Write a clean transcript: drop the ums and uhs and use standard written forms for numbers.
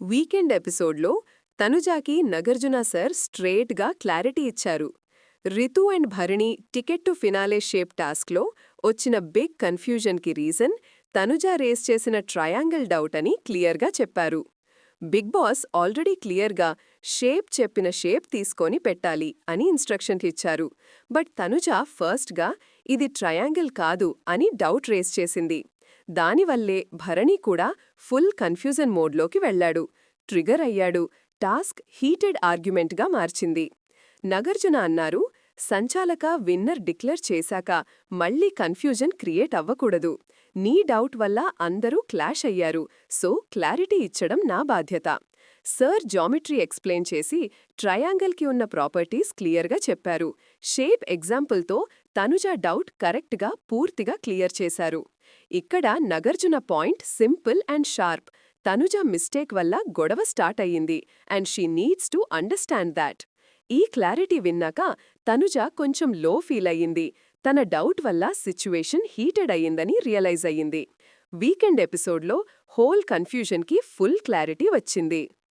Weekend ఎపిసోడ్లో తనుజాకి Nagarjuna sir స్ట్రేట్గా clarity ఇచ్చారు. Ritu and Bharani ticket to finale shape టాస్క్లో వచ్చిన బిగ్ కన్ఫ్యూజన్కి రీజన్ తనుజా రేస్ చేసిన ట్రయాంగిల్ డౌట్ అని క్లియర్గా చెప్పారు. బిగ్ బాస్ ఆల్రెడీ క్లియర్గా చెప్పిన షేప్ తీసుకొని పెట్టాలి అని ఇన్స్ట్రక్షన్లిచ్చారు. బట్ తనుజా ఫస్ట్గా ఇది ట్రయాంగిల్ కాదు అని డౌట్ రేస్ చేసింది. దానివల్లే భరణి కూడా ఫుల్ కన్ఫ్యూజన్ మోడ్లోకి వెళ్లాడు. ట్రిగర్ అయ్యాడు. టాస్క్ హీటెడ్ ఆర్గ్యుమెంట్గా మార్చింది. నాగార్జున అన్నారు, సంచాలక విన్నర్ డిక్లేర్ చేశాక మళ్లీ కన్ఫ్యూజన్ క్రియేట్ అవ్వకూడదు. నీ డౌట్ వల్ల అందరూ క్లాష్ అయ్యారు, సో క్లారిటీ ఇచ్చడం నా బాధ్యత. సర్ జామెట్రీ ఎక్స్ప్లెయిన్ చేసి ట్రయాంగిల్కి ఉన్న ప్రాపర్టీస్ క్లియర్గా చెప్పారు. షేప్ ఎగ్జాంపుల్తో తనుజ డౌట్ కరెక్ట్గా పూర్తిగా క్లియర్ చేశారు. ఇక్కడ Nagarjuna point simple and sharp. Tanuja mistake వల్ల గొడవ స్టార్ట్ అయ్యింది and she needs to understand that. ఈ క్లారిటీ విన్నాక తనుజ కొంచెం లో ఫీల్ అయ్యింది. తన డౌట్ వల్ల సిచ్యువేషన్ హీటెడ్ అయ్యిందని రియలైజ్ అయ్యింది. వీకెండ్ ఎపిసోడ్లో హోల్ కన్ఫ్యూజన్కి ఫుల్ క్లారిటీ వచ్చింది.